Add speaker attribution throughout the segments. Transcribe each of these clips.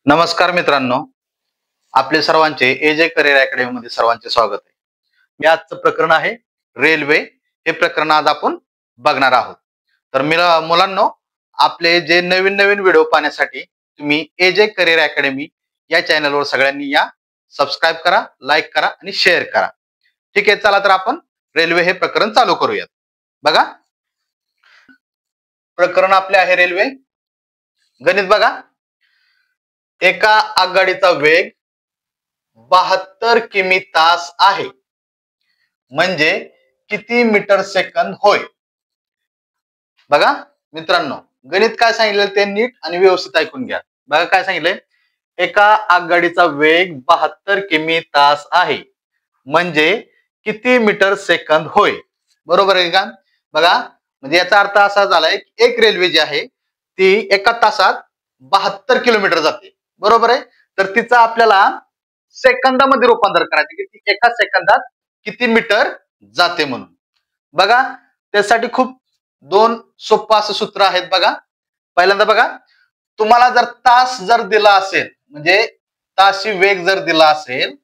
Speaker 1: नमस्कार मित्रांनो, आपले सर्वांचे एजे करिअर अकॅडमी मध्ये सर्वांचे स्वागत आहे. मी आजचं प्रकरण आहे रेल्वे. हे प्रकरण आज आपण बघणार आहोत. तर मुलांनो, आपले जे नवीन नवीन व्हिडिओ पाहण्यासाठी तुम्ही एजे करिअर अकॅडमी या चॅनलवर सगळ्यांनी या सबस्क्राईब करा, लाईक करा आणि शेअर करा. ठीक आहे, चला तर आपण रेल्वे हे प्रकरण चालू करूयात. बघा, प्रकरण आपले आहे रेल्वे. गणित बघा, एका आगगाडीचा वेग 72 किमी तास आहे, म्हणजे किती मीटर सेकंद होय. बघा मित्रांनो, गणित काय सांगितलं ते नीट आणि व्यवस्थित ऐकून घ्या. बघा काय सांगितलंय, एका आगगाडीचा वेग 72 किमी तास आहे, म्हणजे किती मीटर सेकंद होय. बरोबर आहे का? बघा, म्हणजे याचा अर्थ असा झालाय की एक रेल्वे जी आहे ती एका तासात 72 किलोमीटर जाते. बरोबर आहे. तर तिचं आपल्याला सेकंदामध्ये रूपांतर करायचं की ती एका सेकंदात किती मीटर जाते म्हणून. बघा, त्यासाठी खूप दोन सोपं असं सूत्र आहेत. बघा, पहिल्यांदा बघा, तुम्हाला जर तास जर दिला असेल, म्हणजे ताशी वेग जर दिला असेल,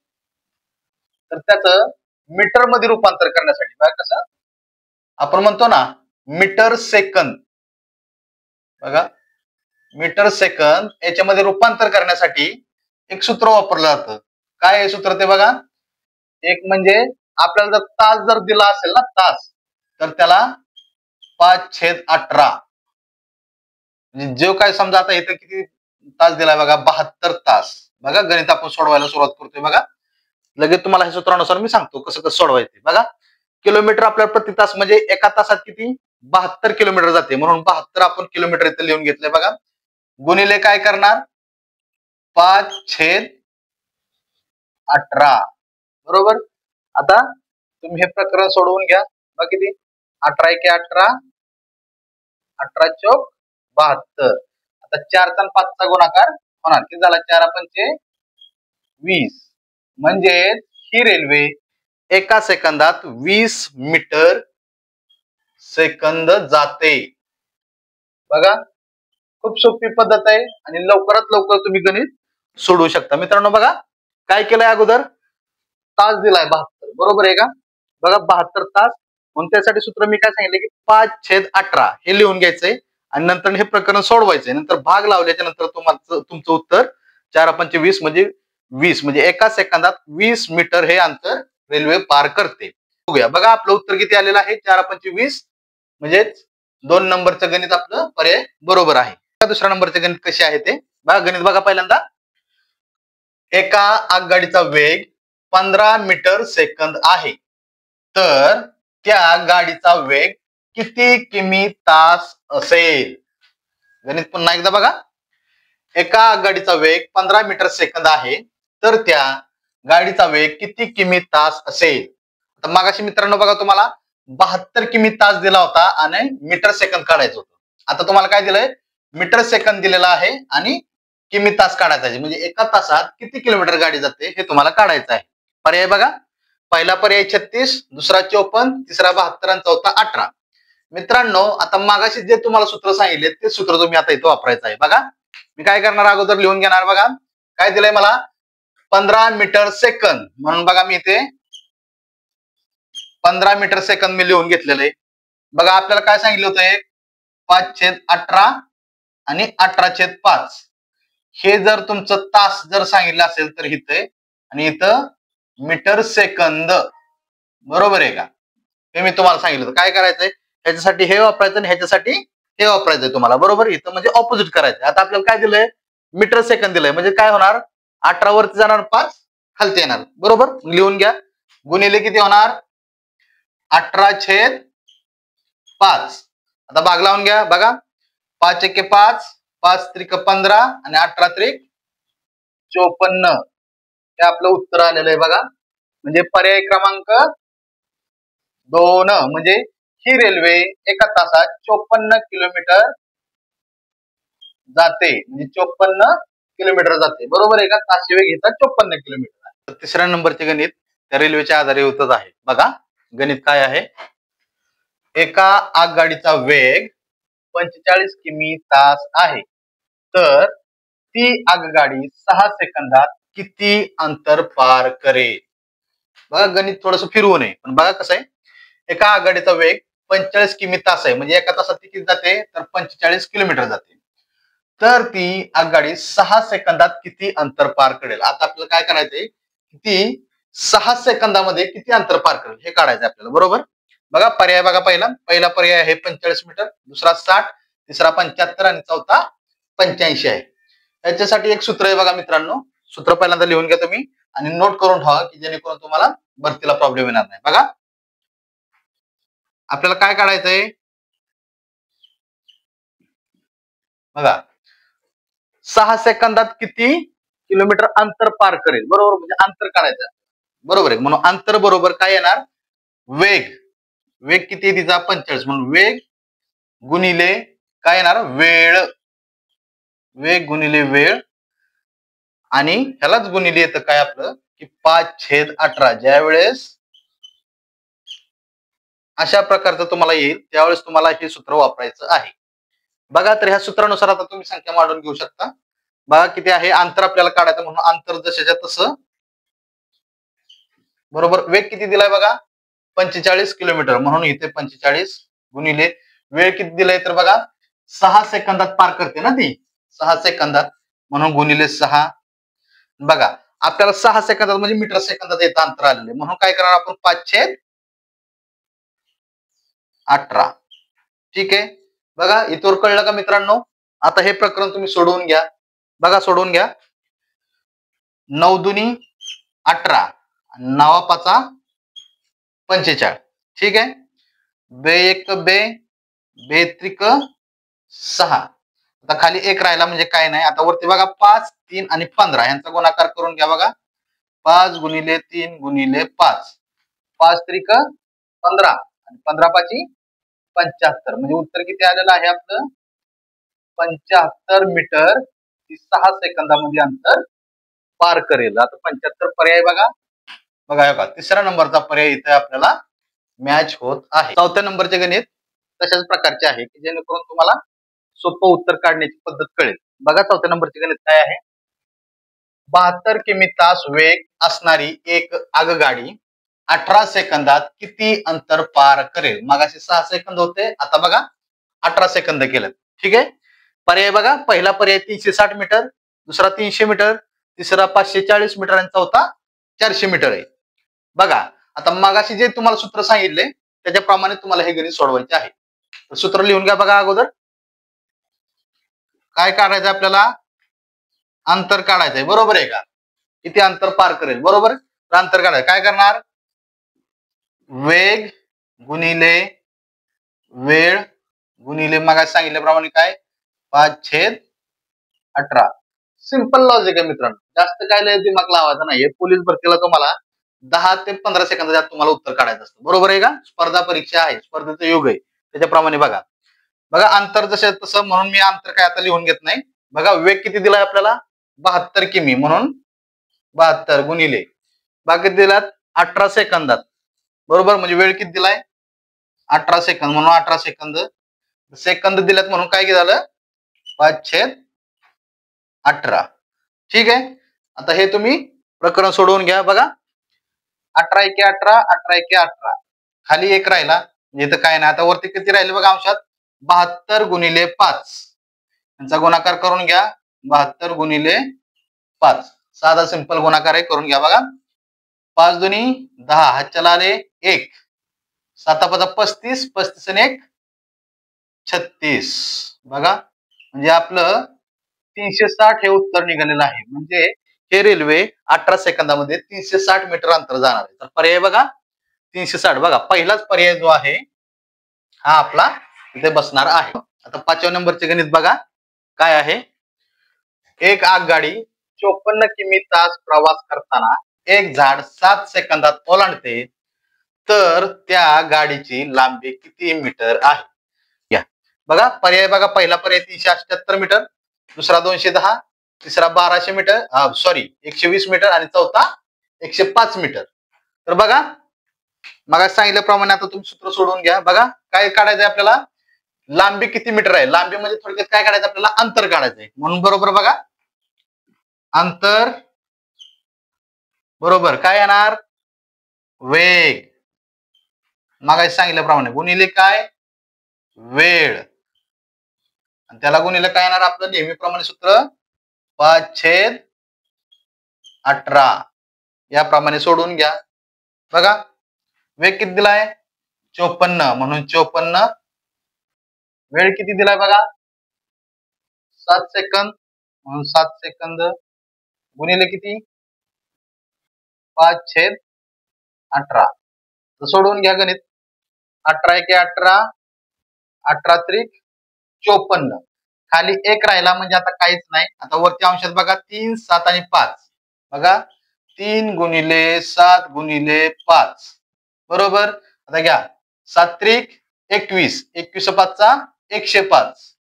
Speaker 1: तर त्याचं मीटर मध्ये रूपांतर करण्यासाठी बघा कसं आपण म्हणतो ना, मीटर सेकंद. बघा, मीटर सेकंद याच्यामध्ये रूपांतर करण्यासाठी एक सूत्र वापरलं जातं. काय आहे सूत्र ते बघा. एक म्हणजे आपल्याला जर तास जर दिला असेल ना, तास, तर त्याला 5/18. म्हणजे जो काय समजा आता इथं किती तास दिलाय बघा, 72 तास. बघा, गणित आपण सोडवायला सुरुवात करतोय. बघा, लगेच तुम्हाला हे सूत्रानुसार मी सांगतो कसं कसं सोडवायचं. बघा, किलोमीटर आपल्याला प्रति तास म्हणजे एका तासात किती 72 किलोमीटर जाते, म्हणून 72 आपण किलोमीटर इथं लिहून घेतलंय. बघा, गुणिले काय करणार 5/18. बरोबर. आता तुम्ही हे प्रकरण सोडवून घ्या. बघा किती 18 एके 18, 18 चौक 72. आता 4 चा 5 चा गुणाकार होणार किती झाला, 4 पंचे 20. म्हणजे ही रेल्वे एका सेकंदात 20 मीटर सेकंद जाते. बघा, खूप सोपी पद्धत आहे आणि लवकरात लवकर तुम्ही गणित सोडवू शकता. मित्रांनो बघा, काय केलंय अगोदर तास दिलाय 72. बरोबर आहे का? बघा, 72 तास. म्हणून त्यासाठी सूत्र मी काय सांगितलं की 5/18 हे लिहून घ्यायचंय आणि नंतर हे प्रकरण सोडवायचंय. नंतर भाग लावल्याच्या नंतर तुमचं उत्तर 4×5 = 20, म्हणजे 20 म्हणजे एका सेकंदात 20 मीटर हे अंतर रेल्वे पार करते. बघूया, बघा आपलं उत्तर किती आलेलं आहे 4×5 = 20, म्हणजे 2 नंबरचं गणित आपलं पर्याय बरोबर आहे. दुसऱ्या नंबरचे गणित कसे आहे ते बघा. गणित बघा, पहिल्यांदा एका आगगाडीचा वेग 15 मीटर सेकंद आहे, तर त्या गाडीचा वेग किती किमी तास असेल. गणित पुन्हा एकदा बघा, एका आगगाडीचा वेग 15 मीटर सेकंद आहे, तर त्या गाडीचा वेग किती किमी तास असेल. तर मागाशी मित्रांनो बघा, तुम्हाला 72 किमी तास दिला होता आणि मीटर सेकंद काढायचं होतं. आता तुम्हाला काय दिलंय, मीटर सेकंद दिलेला आहे आणि किमी तास काढायचा आहे. म्हणजे एका तासात किती किलोमीटर गाडी जाते हे तुम्हाला काढायचं आहे. पर्याय बघा, पहिला पर्याय 36, दुसरा 54, तिसरा 72 आणि चौथा 18. मित्रांनो, आता मागाशी जे तुम्हाला सूत्र सांगितले ते सूत्र तुम्ही आता इथं वापरायचं आहे. बघा, मी काय करणार अगोदर लिहून घेणार. बघा काय दिलंय मला 15 मीटर सेकंद, म्हणून बघा मी इथे 15 मीटर सेकंद मी लिहून घेतलेलं आहे. बघा, आपल्याला काय सांगितलं होतं, 5/18 आणि 18/5. हे जर तुमचं तास जर सांगितलं असेल तर इथे, आणि इथं मीटर सेकंद. बरोबर आहे का? हे मी तुम्हाला सांगितलं होतं. काय करायचंय, ह्याच्यासाठी हे वापरायचं आणि ह्याच्यासाठी हे वापरायचंय तुम्हाला. बरोबर, इथं म्हणजे ऑपोजिट करायचं. आता आपल्याला काय दिलंय, मीटर सेकंद दिलंय, म्हणजे काय होणार 18 वरती जाणार, 5 खालती येणार. बरोबर, लिहून घ्या. गुणिले किती होणार 18/5. आता भाग लावून घ्या. बघा, 5 एके 5, 5 त्रिक 15 आणि 18 त्रिक 54. हे आपलं उत्तर आलेलं आहे. बघा, म्हणजे पर्याय क्रमांक 2, म्हणजे ही रेल्वे एका तासात 54 किलोमीटर जाते, म्हणजे 54 किलोमीटर जाते. बरोबर आहे का? ताशी वेग घेतात 54 किलोमीटर. तिसऱ्या नंबरचे गणित त्या रेल्वेच्या आधारे होतच आहे. बघा, गणित काय आहे, एका आगगाडीचा वेग 45 किमी तास आहे, तर ती आगगाडी 6 सेकंदात किती अंतर पार करेल? बघा गणित थोडंसं फिरवू नये, पण बघा कसं आहे, एका आगगाडीचा वेग 45 किमी तास आहे, म्हणजे एका तासात ती किती जाते तर 45 किलोमीटर जाते. तर ती आगगाडी 6 सेकंदात किती अंतर पार करेल? आता आपल्याला काय करायचंय, ती 6 सेकंदामध्ये किती अंतर पार करेल हे काढायचं आपल्याला, बरोबर. बघा पर्याय, बघा पहिला पर्याय आहे 45 मीटर, दुसरा 60, तिसरा 75 आणि चौथा 85 आहे. याच्यासाठी एक सूत्र आहे बघा मित्रांनो, सूत्र पहिल्यांदा लिहून घ्या तुम्ही आणि नोट करून ठेवा, की जेणेकरून तुम्हाला भरतीला प्रॉब्लेम येणार नाही. बघा आपल्याला काय काढायचंय, बघा 6 सेकंदात किती किलोमीटर अंतर पार करेल, बरोबर, म्हणजे अंतर काढायचं, बरोबर आहे. म्हणून अंतर बरोबर काय येणार, वेग, वेग किती आहे तिचा 45, म्हणून वेग गुणिले काय येणार, वेळ, वेग गुणिले वेळ, आणि ह्यालाच गुणिले येतं काय आपलं की 5/18. ज्या वेळेस अशा प्रकारचं तुम्हाला येईल त्यावेळेस तुम्हाला हे सूत्र वापरायचं आहे. बघा तर ह्या सूत्रानुसार आता तुम्ही संख्या मांडून घेऊ शकता. बघा किती आहे अंतर आपल्याला काढायचं, म्हणून अंतर जशाच्या तसं, बरोबर. वेग किती दिलाय बघा 45 किलोमीटर, म्हणून इथे 45 गुणिले वेळ किती दिलाय तर बघा 6 सेकंदात पार करते ना ती, 6 सेकंदात, म्हणून गुणिले 6. बघा आपल्याला 6 सेकंदात म्हणजे मीटर सेकंदात येतं अंतर आलेले, म्हणून काय करणार आपण 5/18. ठीक आहे. बघा इथवर कळलं का मित्रांनो. आता हे प्रकरण तुम्ही सोडवून घ्या. बघा सोडवून घ्या. 9 दुनी 18, 9 पाचा 45. ठीक आहे. बे एक बे, बे त्रिक 6. आता खाली एक राहिला म्हणजे काय नाही. आता वरती बघा 5, 3 आणि 15 यांचा गुणाकार करून घ्या. बघा 5 गुणिले 3 गुणिले 5, 5 त्रिक 15 आणि 15 पाची 75, म्हणजे उत्तर किती आलेलं आहे आपलं 75 मीटर ती 6 सेकंदामध्ये अंतर पार करेल. आता 75 पर्याय बघा, बघा बघा तिसऱ्या नंबरचा पर्याय इथे आपल्याला मॅच होत आहे. चौथ्या नंबरचे गणित तशाच प्रकारचे आहे की जेणेकरून तुम्हाला सोपं उत्तर काढण्याची पद्धत कळेल. बघा चौथ्या नंबरचे गणित काय आहे. 72 किमी तास वेग असणारी एक आगगाडी 18 सेकंदात किती अंतर पार करेल. मगाशी 6 सेकंद होते, आता बघा 18 सेकंद केलं. ठीक आहे. पर्याय बघा, पहिला पर्याय 360 मीटर, दुसरा 300 मीटर, तिसरा 540 मीटर आणि चौथा 400 मीटर आहे. बघा आता मगाशी जे तुम्हाला सूत्र सांगितले त्याच्याप्रमाणे तुम्हाला हे गणित सोडवायचे आहे. तर सूत्र लिहून घ्या. बघा अगोदर काय काढायचं आपल्याला, अंतर काढायचंय, बरोबर आहे का, किती अंतर पार करेल, बरोबर. तर अंतर काढायचं काय करणार, वेग गुणिले वेळ गुणिले मग सांगितल्याप्रमाणे काय 5/18. सिंपल लॉजिक आहे मित्रांनो, जास्त काय लय दिमाग लावायचा नाही. पोलीस भरतीला तुम्हाला 10 ते 15 सेकंदात तुम्हाला उत्तर काढायचं असतं, बरोबर आहे का. स्पर्धा परीक्षा आहे, स्पर्धेचं युग आहे, त्याच्याप्रमाणे बघा. बघा अंतर जसं तसं, म्हणून मी अंतर काय आता लिहून घेत नाही. बघा वेग किती दिलाय आपल्याला 72 किमी, म्हणून 72 गुणिले बाकी दिलात 18 सेकंदात, बरोबर, म्हणजे वेळ किती दिलाय 18 सेकंद, म्हणून 18 सेकंद. सेकंद दिल्यात म्हणून काय झालं 5/18. ठीक आहे. आता हे तुम्ही प्रकरण सोडवून घ्या. बघा 18 एके 18, 18 एके 18, खाली एक राहिला म्हणजे इथं काय नाही. आता वरती किती राहिले बघा अंशात 72 गुणिले 5 यांचा गुणाकार करून घ्या. 72 गुणिले 5 साधा सिंपल गुणाकार आहे, करून घ्या. बघा 5 दुनी 10, हातच्याला आले 1, 7 5 35, 35 आणि 1 36. बघा म्हणजे आपलं 360 हे उत्तर निघालेलं आहे. म्हणजे हे रेल्वे 18 सेकंदामध्ये 360 मीटर अंतर जाणार आहे. तर पर्याय बघा 360. बघा पहिलाच पर्याय जो आहे हा आपला इथे बसणार आहे. आता 5व्या नंबरचे गणित बघा काय आहे. एक आगगाडी 54 किमी तास प्रवास करताना एक झाड 7 सेकंदात ओलांडते, तर त्या गाडीची लांबी किती मीटर आहे. बघा पर्याय बघा, पहिला पर्याय 378 मीटर, दुसरा 210, तिसरा 1200 मीटर, सॉरी 120 मीटर आणि चौथा 105 मीटर. तर बघा मग सांगितल्याप्रमाणे आता तुम्ही सूत्र सोडवून घ्या. बघा काय काढायचंय आपल्याला, लांबी किती मीटर आहे. लांबी म्हणजे थोडक्यात काय काढायचं आपल्याला, अंतर काढायचंय. म्हणून बरोबर बघा अंतर बरोबर काय येणार वेग मागाशी सांगितल्याप्रमाणे गुणिले काय वेळ आणि त्याला गुणिले काय येणार आपलं नेहमीप्रमाणे सूत्र 5/18 याप्रमाणे सोडून घ्या बघा वेग किती दिलाय 54 म्हणून 54 वेळ किती दिलाय बघा 7 सेकंद म्हणून 7 सेकंद गुणिले किती 5/18 सोडवून घ्या गणित 18 एके 18 18 त्रिक 54 खाली एक राहिला म्हणजे आता काहीच नाही आता वरती अंशात बघा 3 7 आणि 5 बघा 3 गुणिले 7 गुणिले 5 बरोबर आता घ्या 7 त्रिक 21 21 5 105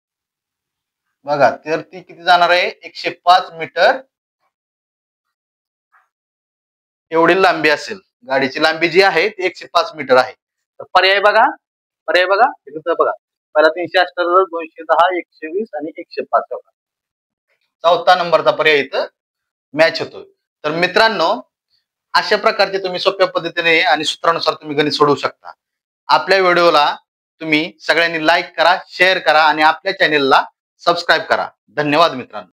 Speaker 1: बघा तर ती किती जाणार आहे 105 मीटर एवढी लांबी असेल गाडीची लांबी जी आहे ती 105 मीटर आहे तर पर्याय बघा इथं बघा पहिला 368 210 120 आणि 105 चौथा नंबरचा पर्याय इथं मॅच होतो तर मित्रांनो अशा प्रकारचे तुम्ही सोप्या पद्धतीने आणि सूत्रानुसार तुम्ही गणित सोडवू शकता आपल्या व्हिडिओला तुम्ही सगळ्यांनी लाईक करा शेअर करा आणि आपल्या चॅनेलला सबस्क्राईब करा धन्यवाद मित्रांनो